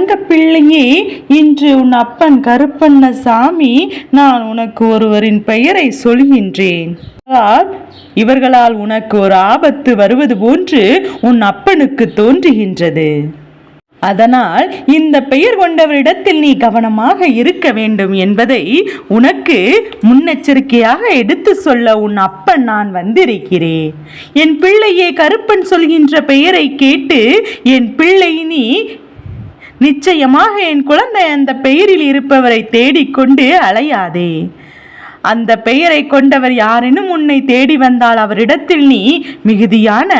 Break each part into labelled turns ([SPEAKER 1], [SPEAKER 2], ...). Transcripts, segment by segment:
[SPEAKER 1] தங்க பிள்ளையே, இன்று உன் அப்பன் கருப்பண்ணசாமி நான் உனக்கு ஒருவரின் பெயரை சொல்கின்றேன். இவர்களால் உனக்கு ஒரு ஆபத்து வருவது போன்று உன் அப்பனுக்கு தோன்றுகின்றது. அதனால் இந்த பெயர் கொண்டவரிடத்தில் நீ கவனமாக இருக்க வேண்டும் என்பதை உனக்கு முன்னெச்சரிக்கையாக எடுத்து சொல்ல உன் அப்பன் நான் வந்திருக்கிறேன். என் பிள்ளையே, கருப்பன் சொல்கின்ற பெயரை கேட்டு என் பிள்ளை நீ நிச்சயமாக என் குழந்தை அந்த பெயரில் இருப்பவரை தேடிக்கொண்டு அலையாதே. அந்த பெயரை கொண்டவர் யாரெனும் உன்னை தேடி வந்தால் அவரிடத்தில் நீ மிகுதியான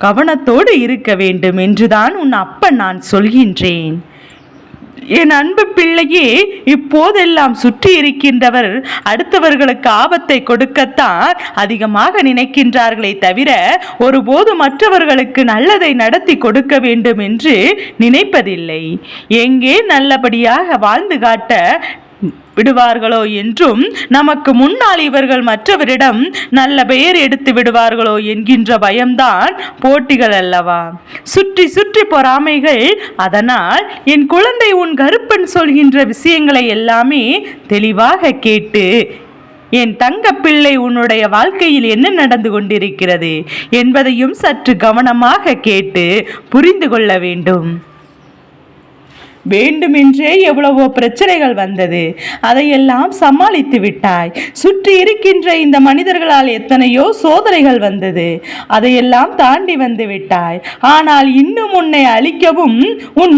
[SPEAKER 1] கவனத்தோடு இருக்க வேண்டும் என்றுதான் உன் அப்பன் நான் சொல்கின்றேன். என் அன்பு பிள்ளையே, இப்போதெல்லாம் சுற்றி இருக்கின்றவர் அடுத்தவர்களுக்கு ஆபத்தை கொடுக்கத்தான் அதிகமாக நினைக்கின்றார்களே தவிர ஒருபோது மற்றவர்களுக்கு நல்லதை நடத்தி கொடுக்க வேண்டும் என்று நினைப்பதில்லை. எங்கே நல்லபடியாக வாழ்ந்து காட்ட விடுவார்களோ என்றும் நமக்கு முன்னால் இவர்கள் மற்றவரிடம் நல்ல பெயர் எடுத்து விடுவார்களோ என்கின்ற பயம்தான் போட்டிகள் அல்லவா, சுற்றி சுற்றி பொறாமைகள். அதனால் என் குழந்தை உன் கருப்பன் சொல்கின்ற விஷயங்களை எல்லாமே தெளிவாக கேட்டு என் தங்க பிள்ளை உன்னுடைய வாழ்க்கையில் என்ன நடந்து கொண்டிருக்கிறது என்பதையும் சற்று கவனமாக கேட்டு புரிந்து கொள்ள வேண்டும். வேண்டுமென்றே எவ்வளவோ பிரச்சனைகள் வந்தது, அதையெல்லாம் சமாளித்து விட்டாய். சுற்றி இருக்கின்ற இந்த மனிதர்களால் எத்தனையோ சோதனைகள் வந்தது, அதையெல்லாம் தாண்டி வந்து விட்டாய். ஆனால் இன்னும் உன்னை அழிக்கவும் உன்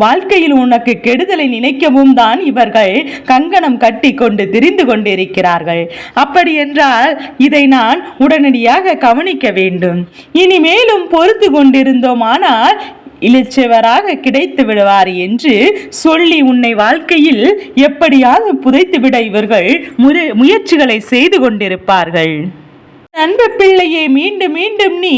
[SPEAKER 1] வாழ்க்கையில் உனக்கு கெடுதலை நினைக்கவும் தான் இவர்கள் கங்கணம் கட்டி கொண்டு திரிந்து கொண்டிருக்கிறார்கள். அப்படி என்றால் இதை நான் உடனடியாக கவனிக்க வேண்டும். இனிமேலும் பொறுத்து கொண்டிருந்தோம் ஆனால் இளிச்சவராக கிடைத்து விடுவார் என்று சொல்லி உன்னை வாழ்க்கையில் எப்படியாவது புதைத்துவிட இவர்கள் முயற்சிகளை செய்து கொண்டிருப்பார்கள். அன்பு பிள்ளையே, மீண்டும் மீண்டும் நீ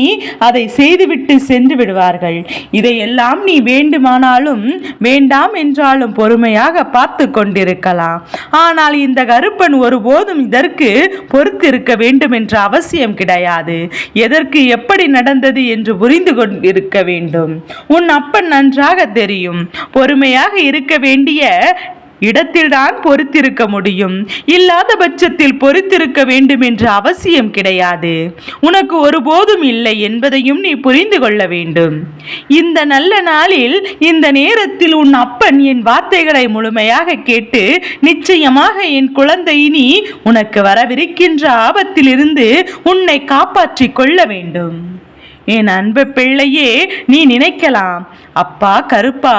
[SPEAKER 1] அதை செய்துவிட்டு சென்று விடுவார்கள். இதையெல்லாம் நீ வேண்டுமானாலும் வேண்டாம் என்றாலும் பொறுமையாக பார்த்து கொண்டிருக்கலாம். ஆனால் இந்த கருப்பன் ஒருபோதும் இதற்கு பொறுத்திருக்க வேண்டும் என்ற அவசியம் கிடையாது. எதற்கு எப்படி நடந்தது என்று புரிந்து கொண்டிருக்க வேண்டும். உன் அப்பன் நன்றாக தெரியும், பொறுமையாக இருக்க வேண்டிய இடத்தில்தான் பொறுத்திருக்க முடியும். இல்லாத பட்சத்தில் பொறுத்திருக்க வேண்டும் என்ற அவசியம் கிடையாது. உனக்கு ஒருபோதும் இல்லை என்பதையும் நீ புரிந்து கொள்ள வேண்டும். இந்த நல்ல நாளில் இந்த நேரத்தில் உன் அப்பன் என் வார்த்தைகளை முழுமையாக கேட்டு நிச்சயமாக என் குழந்தை நீ உனக்கு வரவிருக்கின்ற ஆபத்திலிருந்து உன்னை காப்பாற்றிக் கொள்ள வேண்டும். என் அன்பு பிள்ளையே, நீ நினைக்கலாம், அப்பா கருப்பா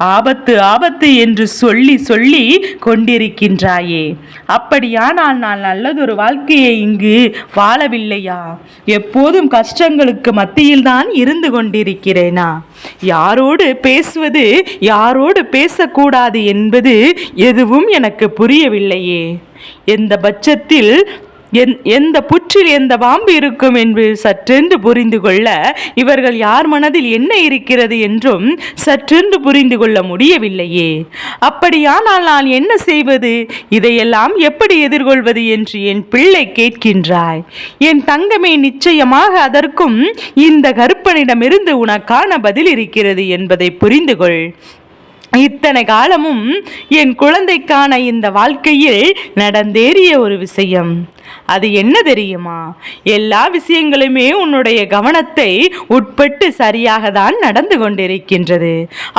[SPEAKER 1] ஆபத்து ஆபத்து என்று சொல்லி சொல்லி கொண்டிருக்கின்றாயே, அப்படியானால் நான் நல்லதொரு வாழ்க்கையை இங்கு வாழவில்லையா? எப்போதும் கஷ்டங்களுக்கு மத்தியில்தான் இருந்து கொண்டிருக்கிறேனா? யாரோடு பேசுவது யாரோடு பேசக்கூடாது என்பது எதுவும் எனக்கு புரியவில்லையே. எந்த பட்சத்தில் எந்த புற்றில் எந்த பாம்பு இருக்கும் என்று சற்றென்று புரிந்து கொள்ள, இவர்கள் யார் மனதில் என்ன இருக்கிறது என்றும் சற்றென்று புரிந்து கொள்ள முடியவில்லையே. அப்படியானால் நான் என்ன செய்வது? இதையெல்லாம் எப்படி எதிர்கொள்வது என்று என் பிள்ளை கேட்கின்றாய். என் தங்கமே, நிச்சயமாக அதற்கும் இந்த கருப்பனிடமிருந்து உனக்கான பதில் இருக்கிறது என்பதை புரிந்து கொள். இத்தனை காலமும் என் குழந்தைக்கான இந்த வாழ்க்கையில் நடந்தேறிய ஒரு விஷயம், அது என்ன தெரியுமா? எல்லா விஷயங்களுமே உன்னுடைய கவனத்தை உட்பட்டு சரியாக தான் நடந்து கொண்டிருக்கின்றது.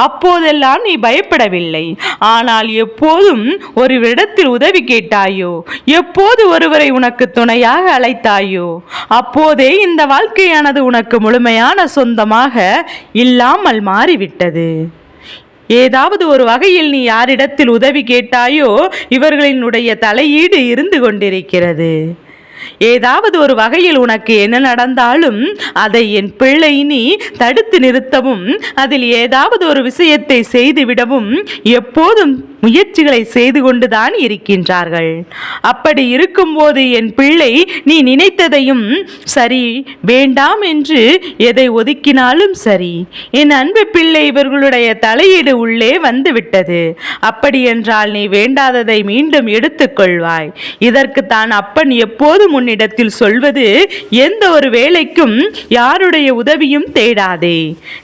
[SPEAKER 1] அப்போதெல்லாம் நீ பயப்படவில்லை. ஆனால் எப்போதும் ஒரு இடத்தில் உதவி கேட்டாயோ, எப்போது ஒருவரை உனக்கு துணையாக அழைத்தாயோ, அப்போதே இந்த வாழ்க்கையானது உனக்கு முழுமையான சொந்தமாக இல்லாமல் மாறிவிட்டது. ஏதாவது ஒரு வகையில் நீ யாரிடத்தில் உதவி கேட்டாயோ இவர்களினுடைய தலையீடு இருந்து கொண்டிருக்கிறது. ஏதாவது ஒரு வகையில் உனக்கு என்ன நடந்தாலும் அதை என் பிள்ளை நீ தடுத்து நிறுத்தவும், அதில் ஏதாவது ஒரு விஷயத்தை செய்துவிடவும் எப்போதும் முயற்சிகளை செய்து கொண்டுதான் இருக்கின்றார்கள். அப்படி இருக்கும்போது என் பிள்ளை, நீ நினைத்ததையும் சரி, வேண்டாம் என்று எதை ஒதுக்கினாலும் சரி, என் அன்பு பிள்ளை, இவர்களுடைய தலையீடு உள்ளே வந்துவிட்டது. அப்படி என்றால் நீ வேண்டாததை மீண்டும் எடுத்துக்கொள்வாய். இதற்கு தான் அப்பன் எப்போதும் உன்னிடத்தில் சொல்வது, எந்த ஒரு வேலைக்கும் யாருடைய உதவியும் தேடாதே.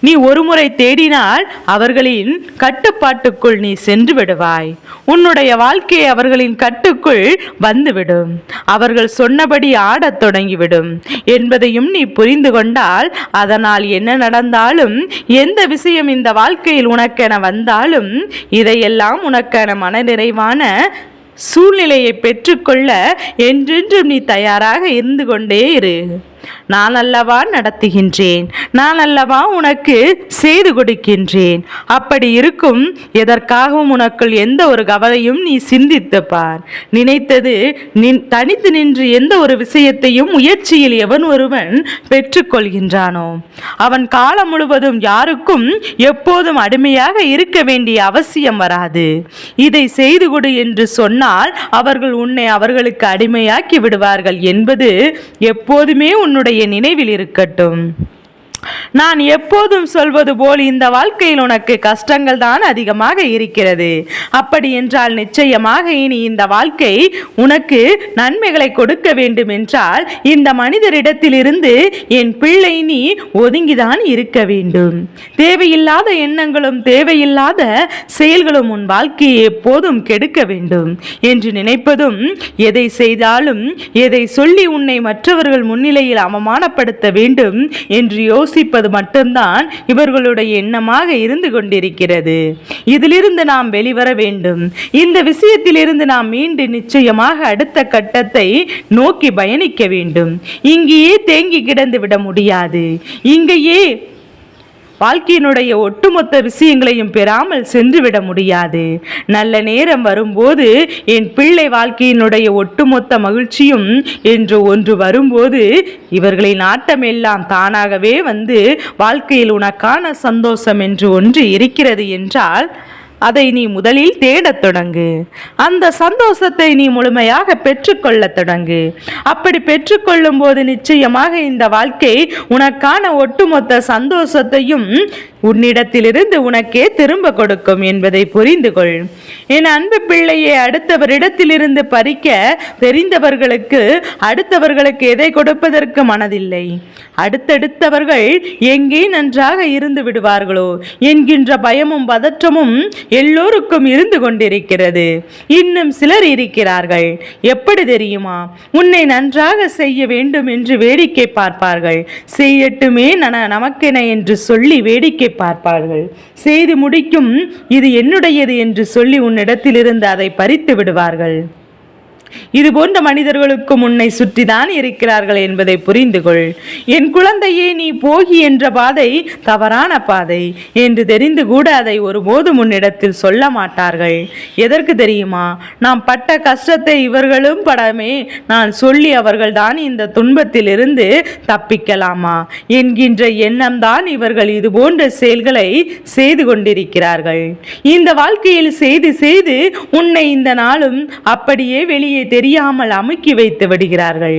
[SPEAKER 1] நீ ஒருமுறை தேடினால் அவர்களின் கட்டுப்பாட்டுக்குள் நீ சென்று விடுவாய். உன்னுடைய வாழ்க்கை அவர்களின் கட்டுக்குள் வந்துவிடும். அவர்கள் சொன்னபடி ஆடத் தொடங்கிவிடும் என்பதையும் நீ புரிந்து கொண்டால், அதனால் என்ன நடந்தாலும், எந்த விஷயம் இந்த வாழ்க்கையில் உனக்கென வந்தாலும், இதையெல்லாம் உனக்கென மனநிறைவான சூழ்நிலையை பெற்றுக்கொள்ள என்றென்றும் நீ தயாராக இருந்து கொண்டே இரு. நான் அல்லவா நடத்துகின்றேன், நான் அல்லவா உனக்கு செய்து கொடுக்கின்றேன். அப்படி இருக்கும் எதற்காகவும் உனக்குள் எந்த ஒரு கவலையும் நீ சிந்தித்து பார். நினைத்தது தனித்து நின்று எந்த ஒரு விஷயத்தையும் முயற்சியில் எவன் ஒருவன் பெற்றுக்கொள்கின்றானோ அவன் காலம் முழுவதும் யாருக்கும் எப்போதும் அடிமையாக இருக்க வேண்டிய அவசியம் வராது. இதை செய்து கொடு என்று சொன்னால் அவர்கள் உன்னை அவர்களுக்கு அடிமையாக்கி விடுவார்கள் என்பது எப்போதுமே உன்னுடைய நினைவில் இருக்கட்டும். நான் எப்போதும் சொல்வது போல் இந்த வாழ்க்கையில் உனக்கு கஷ்டங்கள் தான் அதிகமாக இருக்கிறது. அப்படி என்றால் நிச்சயமாக இனி இந்த வாழ்க்கை உனக்கு நன்மைகளை கொடுக்க வேண்டும் என்றால் இந்த மனிதரிடத்தில் இருந்து என் பிள்ளை நீ ஒதுங்கிதான் இருக்க வேண்டும். தேவையில்லாத எண்ணங்களும் தேவையில்லாத செயல்களும் உன் வாழ்க்கையை எப்போதும் கெடுக்க வேண்டும் என்று நினைப்பதும், எதை செய்தாலும் எதை சொல்லி உன்னை மற்றவர்கள் முன்னிலையில் அவமானப்படுத்த வேண்டும் என்று யோசிப்பது மட்டும்தான் இவர்களுடைய எண்ணமாக இருந்து கொண்டிருக்கிறது. இதிலிருந்து நாம் வெளிவர வேண்டும். இந்த விஷயத்திலிருந்து நாம் மீண்டும் நிச்சயமாக அடுத்த கட்டத்தை நோக்கி பயணிக்க வேண்டும். இங்கேயே தேங்கி கிடந்து விட முடியாது. இங்கேயே வாழ்க்கையினுடைய ஒட்டுமொத்த விஷயங்களையும் பெறாமல் சென்றுவிட முடியாது. நல்ல நேரம் வரும்போது என் பிள்ளை வாழ்க்கையினுடைய ஒட்டுமொத்த மகிழ்ச்சியும் என்று ஒன்று வரும்போது இவர்களின் ஆட்டம் எல்லாம் தானாகவே வந்து வாழ்க்கையில் உனக்கான சந்தோஷம் என்று ஒன்று இருக்கிறது என்றால் அதை நீ முதலில் தேடத் தொடங்கு. அந்த சந்தோஷத்தை நீ முழுமையாக பெற்றுக்கொள்ள தொடங்கு. அப்படி பெற்றுக்கொள்ளும் போது நிச்சயமாக இந்த வாழ்க்கை உனக்கான ஒட்டுமொத்த சந்தோஷத்தையும் உன்னிடத்திலிருந்து உனக்கே திரும்ப கொடுக்கும் என்பதை புரிந்து கொள். என் அன்பு பிள்ளையை, அடுத்தவரிடத்திலிருந்து பறிக்க தெரிந்தவர்களுக்கு அடுத்தவர்களுக்கு எதை கொடுப்பதற்கு மனதில்லை. அடுத்தடுத்தவர்கள் எங்கே நன்றாக இருந்து விடுவார்களோ என்கின்ற பயமும் பதற்றமும் எல்லோருக்கும் இருந்து கொண்டிருக்கிறது. இன்னும் சிலர் இருக்கிறார்கள். எப்படி தெரியுமா? உன்னை நன்றாக செய்ய வேண்டும் என்று வேடிக்கை பார்ப்பார்கள். செய்யட்டுமே நமக்கென என்று சொல்லி வேடிக்கை பார்ப்பார்கள். செய்து முடிக்கும் இது என்னுடையது என்று சொல்லி உன்னிடத்திலிருந்து அதை பறித்து விடுவார்கள். இது போன்ற மனிதர்களுக்கும் உன்னை சுற்றிதான் இருக்கிறார்கள் என்பதை புரிந்து கொள். என் குழந்தையே, நீ போகி என்ற பாதை தவறான பாதை என்று தெரிந்து கூட அதை ஒருபோதும் உன்னிடத்தில் சொல்ல மாட்டார்கள். எதற்கு தெரியுமா? நாம் பட்ட கஷ்டத்தை இவர்களும் படமே நான் சொல்லி அவர்கள்தான் இந்த துன்பத்தில் இருந்து தப்பிக்கலாமா என்கின்ற எண்ணம் தான் இவர்கள் இது போன்ற செயல்களை செய்து கொண்டிருக்கிறார்கள். இந்த வாழ்க்கையில் செய்து செய்து உன்னை இந்த நாளும் அப்படியே வெளியே தெரியாமல் அமுக்கி வைத்து விடுகிறார்கள்.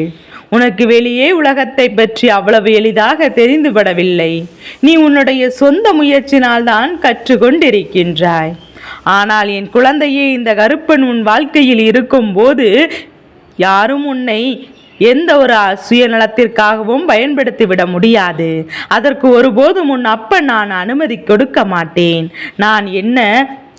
[SPEAKER 1] உனக்கு வெளியே உலகத்தை பற்றி அவ்வளவு எளிதாக தெரிந்துவிடவில்லை. நீ உன்னுடைய சொந்த முயற்சினால் தான் கற்றுக்கொண்டிருக்கின்றாய். ஆனால் என் குழந்தையே, இந்த கருப்பன் உன் வாழ்க்கையில் இருக்கும் போது யாரும் உன்னை எந்த ஒரு சுயநலத்திற்காகவும் பயன்படுத்தி விட முடியாது. அதற்கு ஒருபோதும் உன் அப்பன் நான் அனுமதி கொடுக்க மாட்டேன். நான் என்ன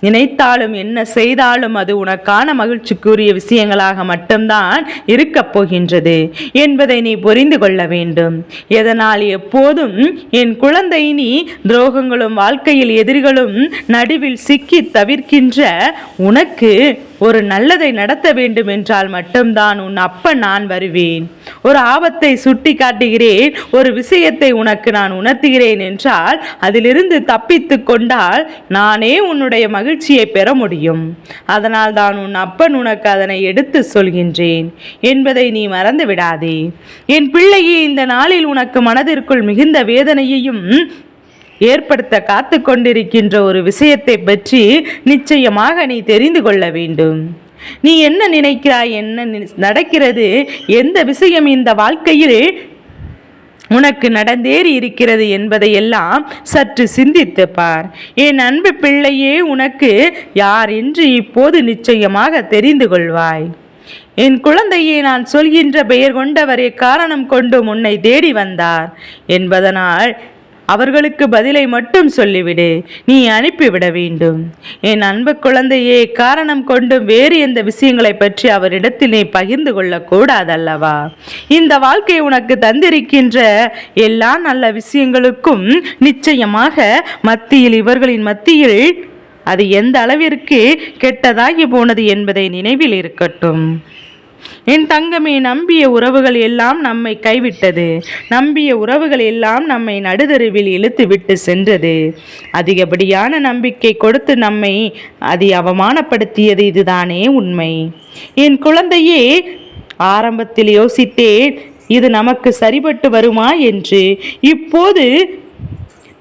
[SPEAKER 1] நினைத்தாலும் என்ன செய்தாலும் அது உனக்கான மகிழ்ச்சிக்குரிய விஷயங்களாக மட்டும்தான் இருக்கப் போகின்றது என்பதை நீ புரிந்து கொள்ள வேண்டும். எதனால் எப்போதும் என் குழந்தை நீ துரோகங்களும் வாழ்க்கையில் எதிரிகளும் நடுவில் சிக்கி தவிர்க்கின்ற உனக்கு ஒரு நல்லதை நடத்த வேண்டும் என்றால் மட்டும்தான் உன் அப்பன் நான் வருவேன். ஒரு ஆபத்தை சுட்டி காட்டுகிறேன், ஒரு விஷயத்தை உனக்கு நான் உணர்த்துகிறேன் என்றால் அதிலிருந்து தப்பித்து கொண்டால் நானே உன்னுடைய மகிழ்ச்சியை பெற முடியும். அதனால் தான் உன் அப்பன் உனக்கு அதனை எடுத்து சொல்கின்றேன் என்பதை நீ மறந்து விடாதே. என் பிள்ளையே, இந்த நாளில் உனக்கு மனதிற்குள் மிகுந்த வேதனையையும் ஏற்படுத்த காத்து கொண்டிருக்கின்ற ஒரு விஷயத்தை பற்றி நிச்சயமாக நீ தெரிந்து கொள்ள வேண்டும். நீ என்ன நினைக்கிறாய், என்ன நடக்கிறது, எந்த விஷயம் இந்த வாழ்க்கையில் உனக்கு நடந்தேறி இருக்கிறது என்பதையெல்லாம் சற்று சிந்தித்து பார். என் அன்பு பிள்ளையே, உனக்கு யார் என்று இப்போது நிச்சயமாக தெரிந்து கொள்வாய். என் குழந்தையே, நான் சொல்கின்ற பெயர் கொண்டவரே காரணம் கொண்டு உன்னை தேடி வந்தார் என்பதனால் அவர்களுக்கு பதிலை மட்டும் சொல்லிவிடு, நீ அனுப்பிவிட வேண்டும். என் அன்பு குழந்தையே, காரணம் கொண்டு வேறு எந்த விஷயங்களை பற்றி அவரிடத்தில் நீ பகிர்ந்து கொள்ளக்கூடாதல்லவா? இந்த வாழ்க்கை உனக்கு தந்திருக்கின்ற எல்லா நல்ல விஷயங்களுக்கும் நிச்சயமாக மத்தியில், இவர்களின் மத்தியில் அது எந்த அளவிற்கு கெட்டதாகி போனது என்பதை நினைவில் இருக்கட்டும். என் தங்கமே, நம்பிய உறவுகள் எல்லாம் நம்மை கைவிட்டது. நம்பிய உறவுகள் எல்லாம் நம்மை நடுதருவில் இழுத்து விட்டு சென்றது. அதிகப்படியான நம்பிக்கை கொடுத்து நம்மை அவமானப்படுத்தியது. இதுதானே உண்மை. என் குழந்தையே, ஆரம்பத்தில் யோசித்தேன் இது நமக்கு சரிபட்டு வருமா என்று. இப்போது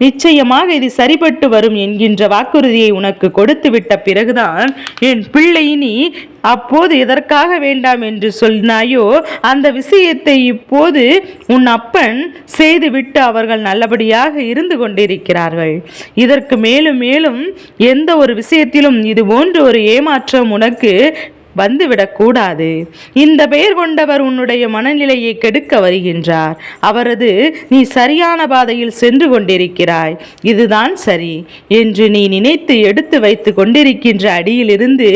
[SPEAKER 1] நிச்சயமாக இது சரிபட்டு வரும் என்கின்ற வாக்குறுதியை உனக்கு கொடுத்து விட்ட பிறகுதான் என் பிள்ளை, நீ அப்போது எதற்காக வேண்டாம் என்று சொன்னாயோ அந்த விஷயத்தை இப்போது உன் அப்பன் செய்துவிட்டு அவர்கள் நல்லபடியாக இருந்து கொண்டிருக்கிறார்கள். இதற்கு மேலும் மேலும் எந்த ஒரு விஷயத்திலும் இது போன்ற ஒரு ஏமாற்றம் உனக்கு வந்துவிடக்கூடாது. இந்த பெயர் கொண்டவர் உன்னுடைய மனநிலையை கெடுக்க வருகின்றார். அவரது நீ சரியான பாதையில் சென்று கொண்டிருக்கிறாய், இதுதான் சரி என்று நீ நினைத்து எடுத்து வைத்து கொண்டிருக்கின்ற அடியிலிருந்து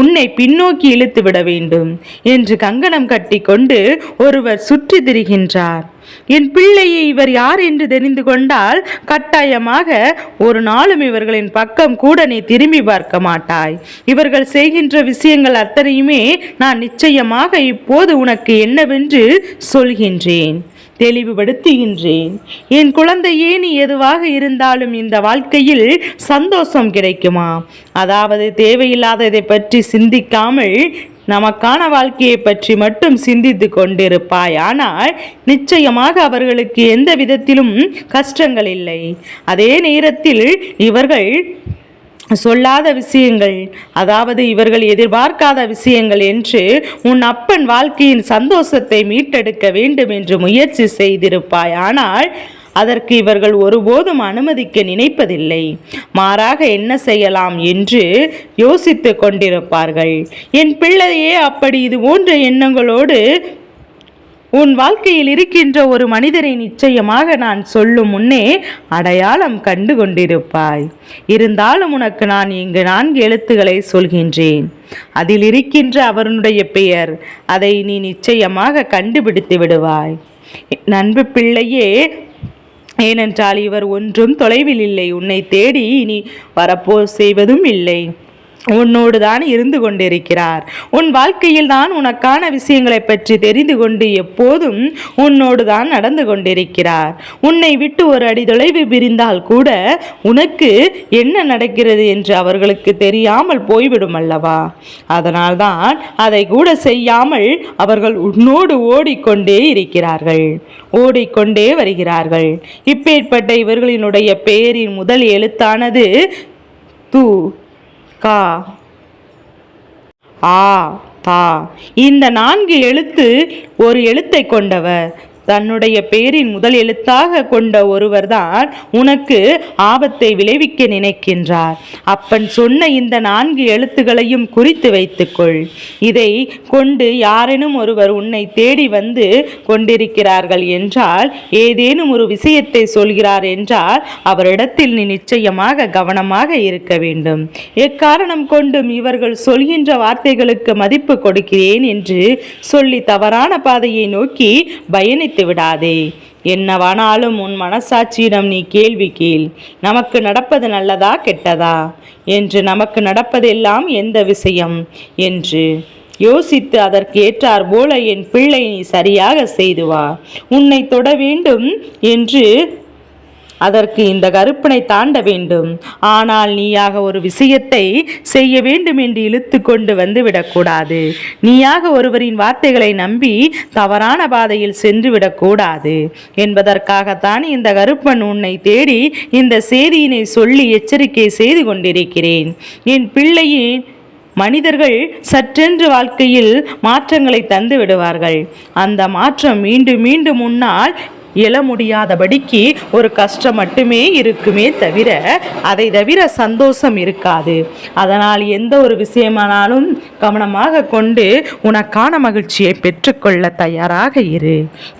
[SPEAKER 1] உன்னை பின்னோக்கி இழுத்து விட வேண்டும் என்று கங்கணம் கட்டி கொண்டு ஒருவர் சுற்றி திரிகின்றார். என் பிள்ளையை இவர் யார் என்று தெரிந்து கொண்டால் கட்டாயமாக ஒரு நாளும் இவர்களின் பக்கம் கூட நீ திரும்பி பார்க்க மாட்டாய். இவர்கள் செய்கின்ற விஷயங்கள் அத்தனையுமே நான் நிச்சயமாக இப்போது உனக்கு என்னவென்று சொல்கின்றேன், தெளிவுபடுத்துகின்றேன். என் குழந்தையே, நீ எதுவாக இருந்தாலும் இந்த வாழ்க்கையில் சந்தோஷம் கிடைக்குமா? அதாவது தேவையில்லாததை பற்றி சிந்திக்காமல் நமக்கான வாழ்க்கையை பற்றி மட்டும் சிந்தித்து கொண்டிருப்பாய். ஆனால் நிச்சயமாக அவர்களுக்கு எந்த விதத்திலும் கஷ்டங்கள் இல்லை. அதே நேரத்தில் இவர்கள் சொல்லாத விஷயங்கள், அதாவது இவர்கள் எதிர்பார்க்காத விஷயங்கள் என்று உன் அப்பன் வாழ்க்கையின் சந்தோஷத்தை மீட்டெடுக்க வேண்டும் என்று முயற்சி செய்திருப்பாய். ஆனால் அதற்கு இவர்கள் ஒருபோதும் அனுமதிக்க நினைப்பதில்லை. மாறாக என்ன செய்யலாம் என்று யோசித்து கொண்டிருப்பார்கள். என் பிள்ளையே, அப்படி இது போன்ற எண்ணங்களோடு உன் வாழ்க்கையில் இருக்கின்ற ஒரு மனிதரை நிச்சயமாக நான் சொல்லும் முன்னே அடையாளம் கண்டு கொண்டிருப்பாய். இருந்தாலும் உனக்கு நான் இங்கு 4 எழுத்துக்களை சொல்கின்றேன். அதில் இருக்கின்ற அவருடைய பெயர், அதை நீ நிச்சயமாக கண்டுபிடித்து விடுவாய். நண்பு பிள்ளையே, ஏனென்றால் இவர் ஒன்றும் தொலைவில் இல்லை. உன்னை தேடி இனி வரப்போ செய்வதும் இல்லை. உன்னோடு தான் இருந்து கொண்டிருக்கிறார். உன் வாழ்க்கையில் தான் உனக்கான விஷயங்களை பற்றி தெரிந்து கொண்டு எப்போதும் உன்னோடு தான் நடந்து கொண்டிருக்கிறார். உன்னை விட்டு ஒரு அடி தொலைவு பிரிந்தால் கூட உனக்கு என்ன நடக்கிறது என்று அவர்களுக்கு தெரியாமல் போய்விடும் அல்லவா? அதனால்தான் அதை கூட செய்யாமல் அவர்கள் உன்னோடு ஓடிக்கொண்டே இருக்கிறார்கள், ஓடிக்கொண்டே வருகிறார்கள். இப்பேற்பட்ட இவர்களினுடைய பெயரின் முதல் எழுத்தானது து, கா, ஆ, தா. இந்த 4 எழுத்து ஒரு எழுத்தை கொண்டவர். தன்னுடைய பெயரின் முதல் எழுத்தாக கொண்ட ஒருவர்தான் உனக்கு ஆபத்தை விளைவிக்க நினைக்கின்றார். அப்பன் சொன்ன இந்த 4 எழுத்துக்களையும் குறித்து வைத்துக்கொள். இதை கொண்டு யாரேனும் ஒருவர் உன்னை தேடி வந்து கொண்டிருக்கிறார்கள் என்றால், ஏதேனும் ஒரு விஷயத்தை சொல்கிறார் என்றால் அவரிடத்தில் நீ நிச்சயமாக கவனமாக இருக்க வேண்டும். எக்காரணம் கொண்டும் இவர்கள் சொல்கின்ற வார்த்தைகளுக்கு மதிப்பு கொடுக்கிறேன் என்று சொல்லி தவறான பாதையை நோக்கி பயணித்து விடாதே. என்னவானாலும் உன் மனசாட்சியிடம் நீ கேள்வி கேள். நமக்கு நடப்பது நல்லதா கெட்டதா என்று, நமக்கு நடப்பதெல்லாம் எந்த விஷயம் என்று யோசித்து அதற்கு ஏற்றார் போல என் பிள்ளை நீ சரியாக செய்து வா. உன்னை தொட வேண்டும் என்று அதற்கு இந்த கருப்பனை தாண்ட வேண்டும். ஆனால் நீயாக ஒரு விஷயத்தை செய்ய வேண்டும் என்று இழுத்து கொண்டு வந்து விடக்கூடாது. நீயாக ஒருவரின் வார்த்தைகளை நம்பி தவறான பாதையில் சென்று விடக்கூடாது என்பதற்காகத்தான் இந்த கருப்பன் உன்னை தேடி இந்த செய்தியினை சொல்லி எச்சரிக்கை செய்து கொண்டிருக்கிறேன். என் பிள்ளையின் மனிதர்கள் சற்றென்று வாழ்க்கையில் மாற்றங்களை தந்து விடுவார்கள். அந்த மாற்றம் மீண்டும் மீண்டும் முன்னால் எழ முடியாதபடிக்கு ஒரு கஷ்டம் மட்டுமே இருக்குமே தவிர அதை தவிர சந்தோஷம் இருக்காது. அதனால் எந்த ஒரு விஷயமானாலும் கவனமாக கொண்டு உனக்கான மகிழ்ச்சியை பெற்றுக்கொள்ள தயாராக இரு.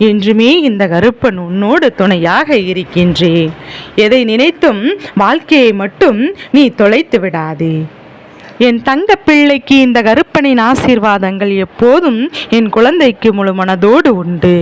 [SPEAKER 1] என்றுமே இந்த கருப்பன் உன்னோடு துணையாக இருக்கின்றேன். எதை நினைத்தும் வாழ்க்கையை மட்டும் நீ தொலைத்து விடாதே. என் தங்க பிள்ளைக்கு இந்த கருப்பனின் ஆசீர்வாதங்கள் எப்போதும் என் குழந்தைக்கு முழு மனதோடு உண்டு.